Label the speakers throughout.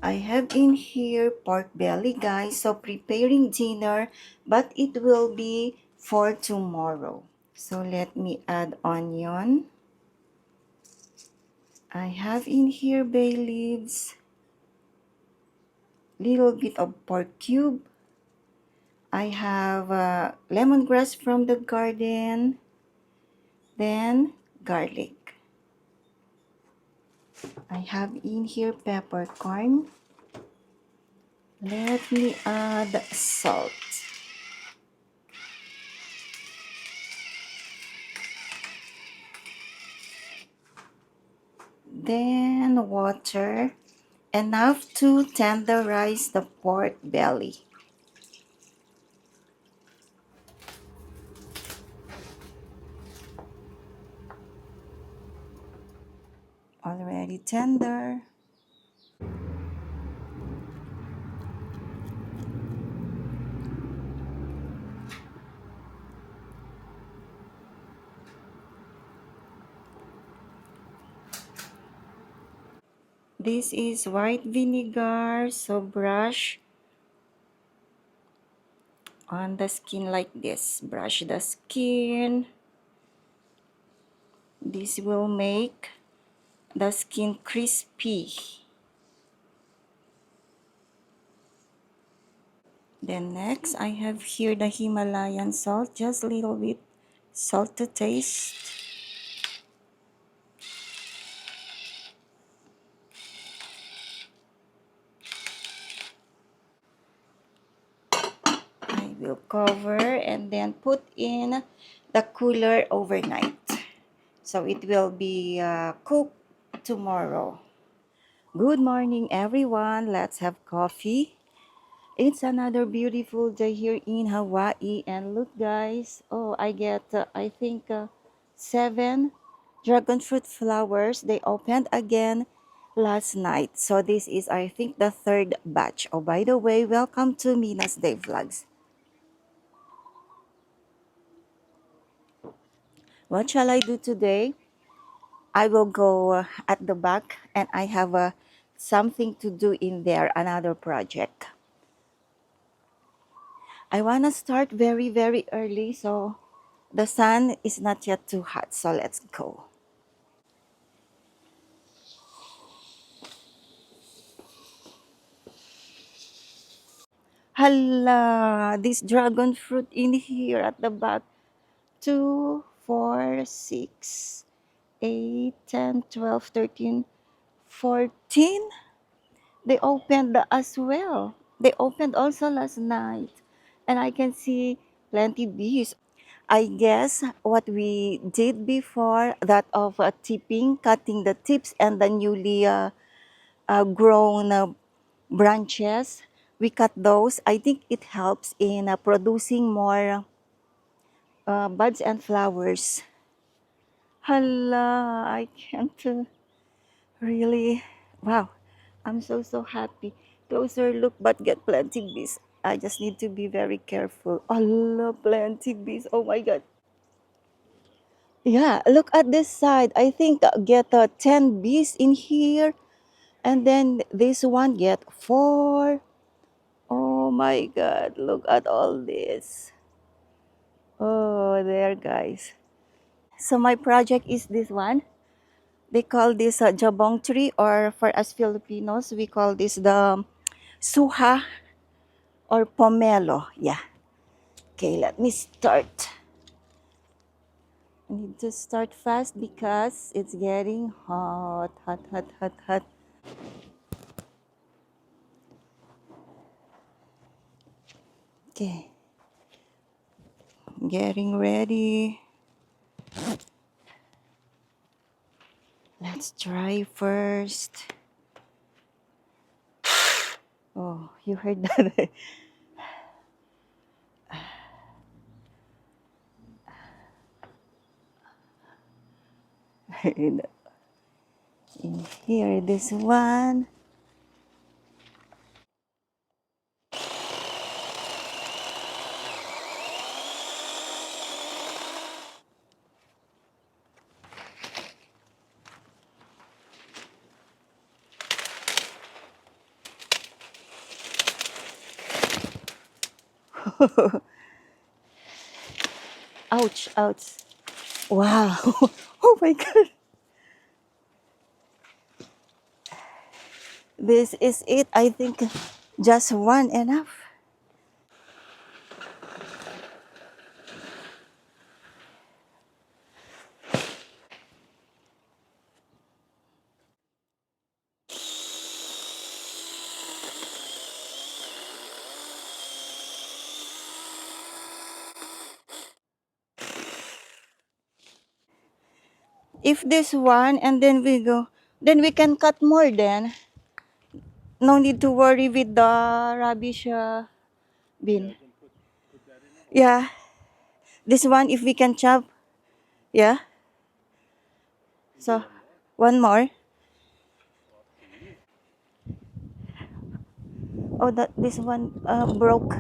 Speaker 1: I have in here pork belly, guys. So preparing dinner, but it will be for tomorrow. So let me add onion. I have in here bay leaves, little bit of pork cube. I have lemongrass from the garden, then garlic. I have in here peppercorn. Let me add salt. Then water, enough to tenderize the pork belly. Already tender. This is white vinegar, so brush on the skin like this. Brush the skin. This will make the skin crispy. Then next, I have here the Himalayan salt, just a little bit salt to taste. I will cover and then put in the cooler overnight. So it will be cooked tomorrow. Good morning, everyone. Let's have coffee. It's another beautiful day here in Hawaii. And look, guys. Oh, I get, I think, 7 dragon fruit flowers. They opened again last night. So this is, I think, the 3rd batch. Oh, by the way, welcome to Mina's Day Vlogs. What shall I do today? I will go at the back and I have something to do in there, another project. I want to start very, very early so the sun is not yet too hot. So let's go. Hala, this dragon fruit in here at the back. 2, 4, 6, 8, 10, 12, 13, 14. They opened as well. They opened also last night. And I can see plenty bees. I guess what we did before, that of tipping, cutting the tips and the newly grown branches, we cut those. I think it helps in producing more buds and flowers. Hala, I can't really, wow, I'm so happy. Closer look, but get plenty bees. I just need to be very careful. Hala, plenty bees. Oh my God. Yeah, look at this side. I think get 10 bees in here. And then this one get 4. Oh my God, look at all this. Oh, there, guys. So my project is this one. They call this jabong tree, or for us Filipinos, we call this the suha or pomelo. Yeah. Okay, let me start. I need to start fast because it's getting hot, hot, hot, hot, hot. Okay, getting ready. Let's try first. Oh, you heard that? in here, this one. Ouch, ouch. Wow. Oh my God. This is it. I think just one enough. If this one and then we go, then we can cut more then. No need to worry with the rubbish bin. Yeah, this one if we can chop. Yeah, so one more. Oh, that this one broke.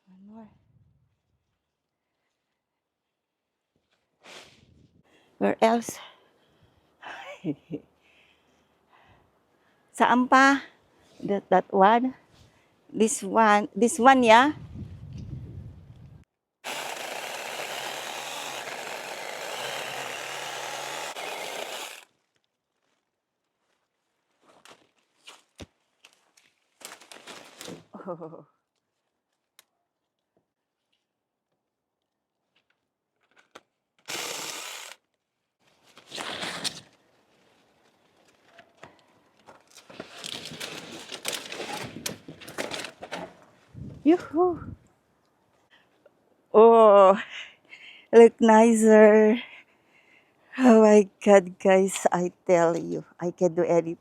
Speaker 1: One more. Where else? Saan pa? That one. This one. This one, yeah. Oh. Yoo-hoo. Oh, look nicer. Oh my God, guys, I tell you, I can do anything.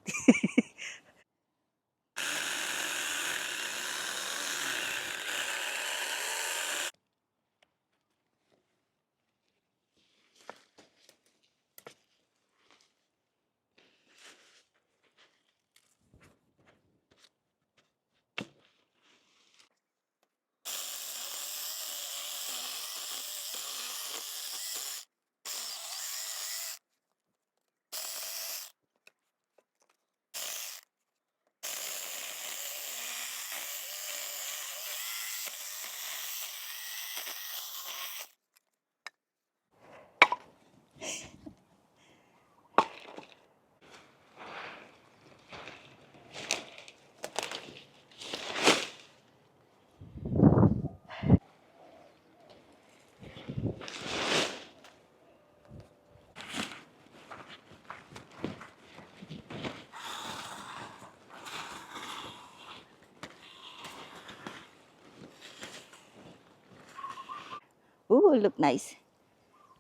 Speaker 1: Ooh, look nice.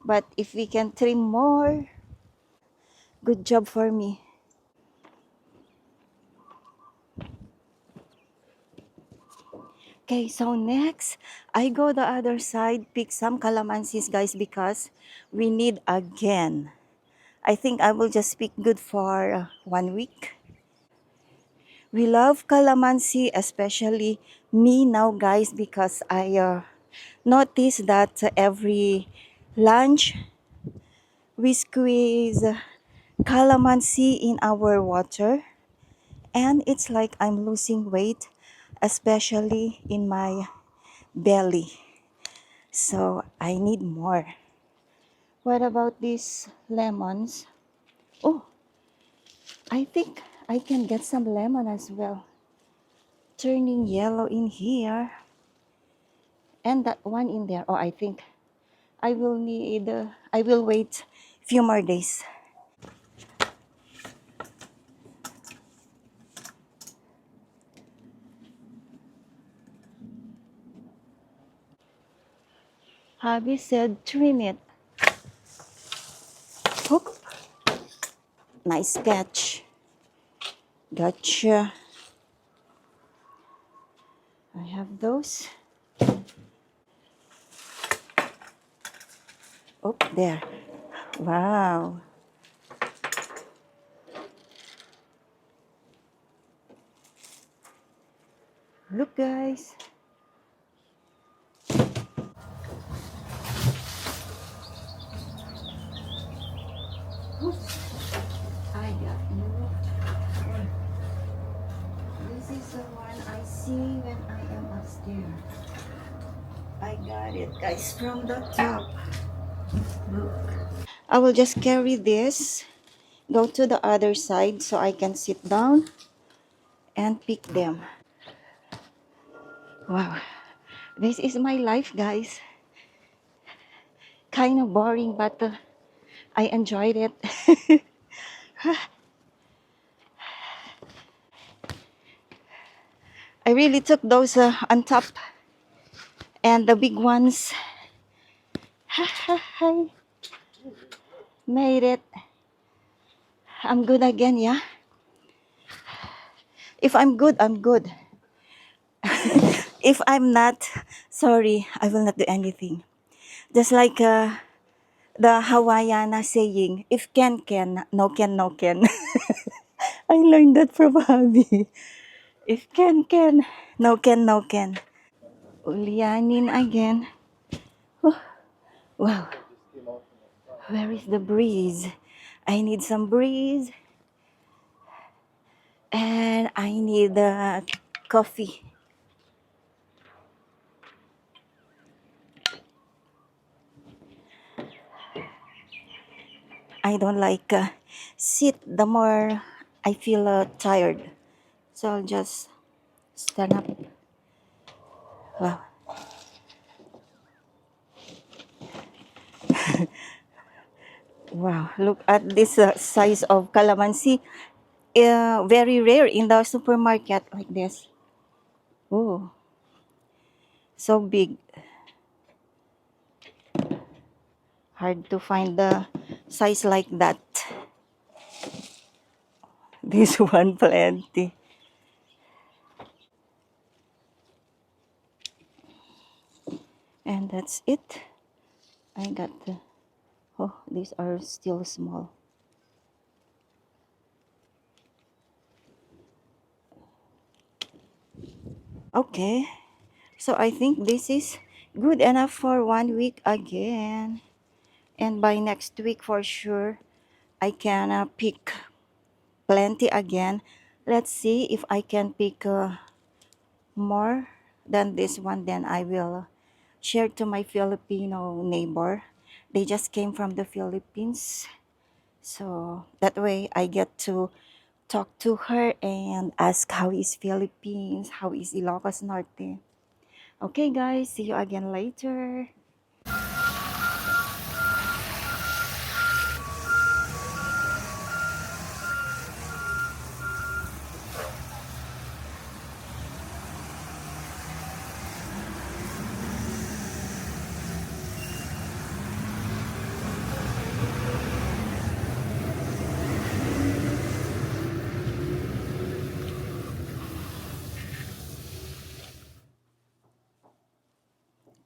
Speaker 1: But if we can trim more, good job for me. Okay, so next, I go the other side, pick some calamansis, guys, because we need again. I think I will just pick good for 1 week. We love calamansi, especially me now, guys, because I notice that every lunch we squeeze calamansi in our water, and it's like I'm losing weight, especially in my belly. So I need more. What about these lemons? Oh, I think I can get some lemon as well. Turning yellow in here. And that one in there. Oh, I think I will wait a few more days. Hubby said trim it. Hoop. Nice catch. Gotcha. I have those. Oh, there. Wow. Look, guys. see when I am upstairs. I got it, guys, from the top. Look. I will just carry this, go to the other side so I can sit down and pick them. Wow. This is my life, guys. Kind of boring, but I enjoyed it. I really took those on top and the big ones. I made it. I'm good again, yeah? If I'm good, I'm good. If I'm not, sorry, I will not do anything. Just like the Hawaiian saying, if can, no can, no can. I learned that from Habi. If can, no can, no can. Ulyanin again. Oh, wow, where is the breeze? I need some breeze and I need coffee. I don't like sit the more I feel tired. So I'll just stand up. Wow. Wow, look at this size of calamansi. Very rare in the supermarket like this. Oh, so big. Hard to find the size like that. This one plenty. And that's it. I got the, oh, these are still small. Okay, so I think this is good enough for 1 week again. And by next week for sure, I can pick plenty again. Let's see if I can pick more than this one. Then I will share to my Filipino neighbor. They just came from the Philippines. So that way I get to talk to her and ask how is Philippines, how is Ilocos Norte. Okay guys, see you again later.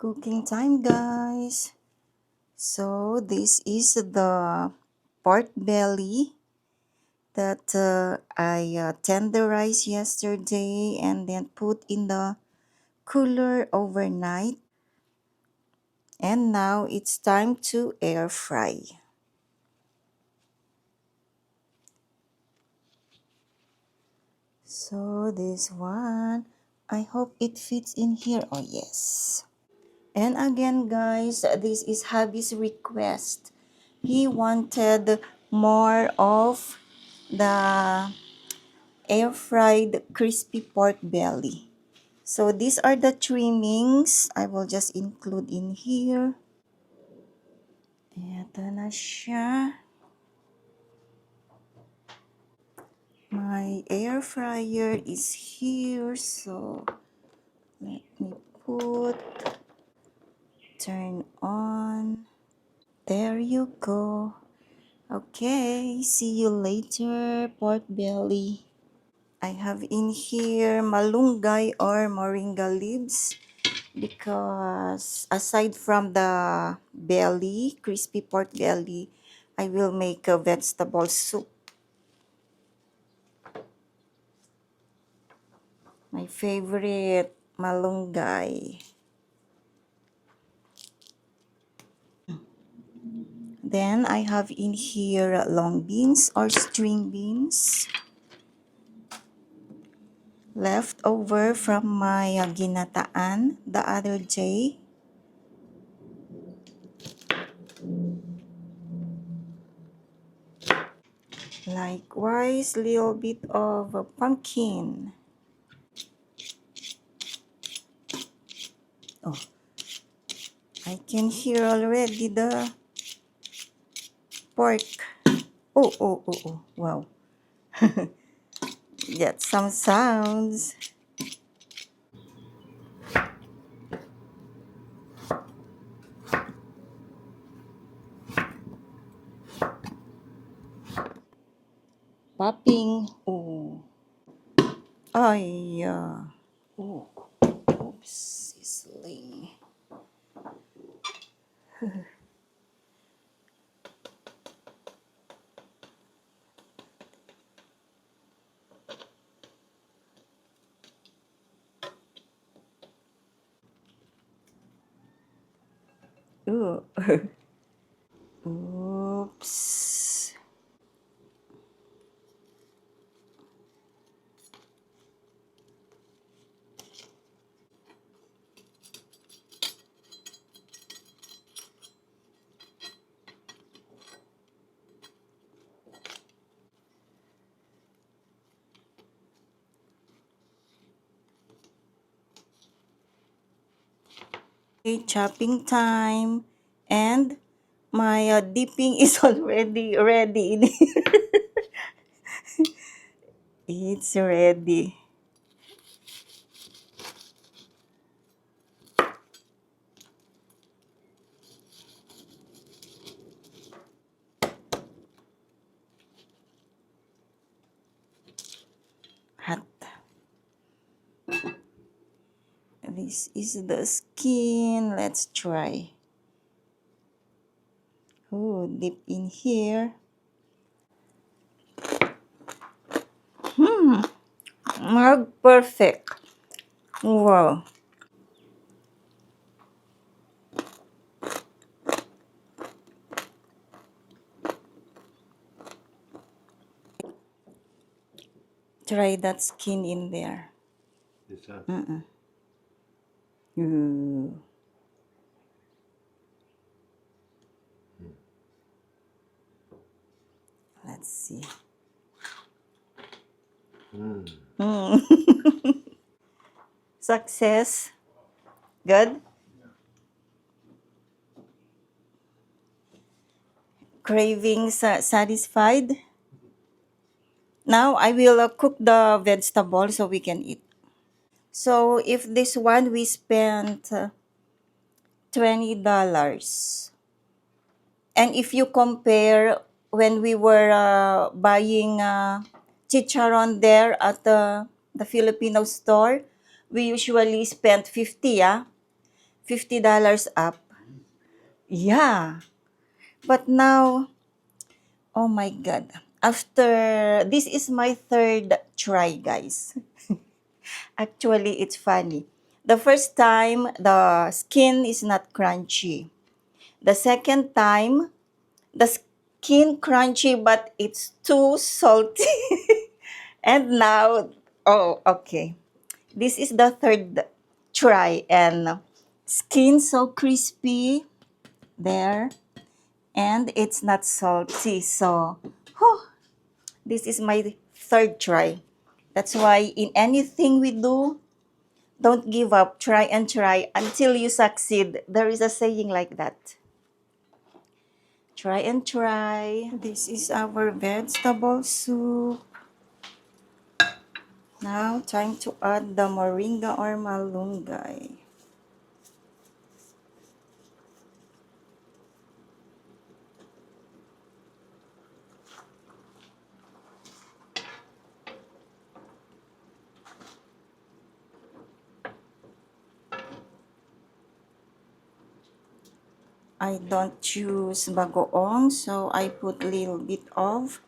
Speaker 1: Cooking time guys. So this is the pork belly that I tenderized yesterday and then put in the cooler overnight. And now it's time to air fry. So this one, I hope it fits in here. Oh yes. And again guys, this is hubby's request. He wanted more of the air fried crispy pork belly. So these are the trimmings I will just include in here. Ito na siya. My air fryer is here, so let me put, turn on. There you go. Okay, see you later, pork belly. I have in here malunggay or moringa leaves because aside from the belly, crispy pork belly, I will make a vegetable soup. My favorite, malunggay. Then I have in here long beans or string beans. left over from my ginataan the other day. Likewise, little bit of pumpkin. Oh, I can hear already the pork. Oh, wow. Get some sounds. Popping. Oh. Oh, yeah. Oh. Oops. Sizzling. Ooh. Oops. Okay, chopping time. And my dipping is already ready in here. It's ready. Hot. This is the skin. Let's try. Oh, dip in here. Perfect. Wow. Try that skin in there.
Speaker 2: This one.
Speaker 1: Ooh. Let's see. Success. Good. Cravings satisfied. Now I will cook the vegetable so we can eat. So if this one we spent $20. And if you compare when we were buying chicharon there at the Filipino store, we usually spent 50, yeah? $50 up. Yeah. But now, oh my God. After, this is my third try, guys. Actually, it's funny. The first time, the skin is not crunchy. The second time, the skin crunchy, but it's too salty. And now, oh, okay. This is the third try, and skin so crispy there, and it's not salty. So, whew, this is my third try. That's why in anything we do, don't give up. Try and try until you succeed. There is a saying like that. Try and try. This is our vegetable soup. Now, time to add the moringa or malunggay. I don't choose bagoong, so I put little bit of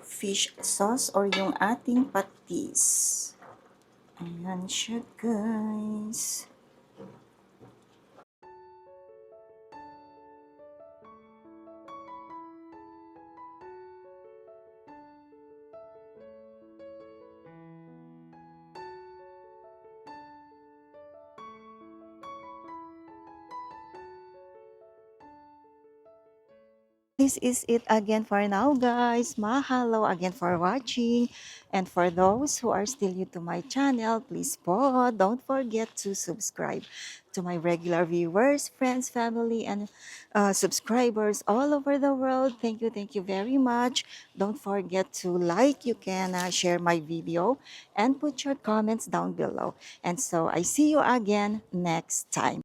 Speaker 1: fish sauce or yung ating patis. Ayan siya, guys. This is it again for now, guys. Mahalo again for watching. And for those who are still new to my channel, please po, don't forget to subscribe. To my regular viewers, friends, family, and subscribers all over the world, thank you very much. Don't forget to like, you can share my video, and put your comments down below. And so I see you again next time.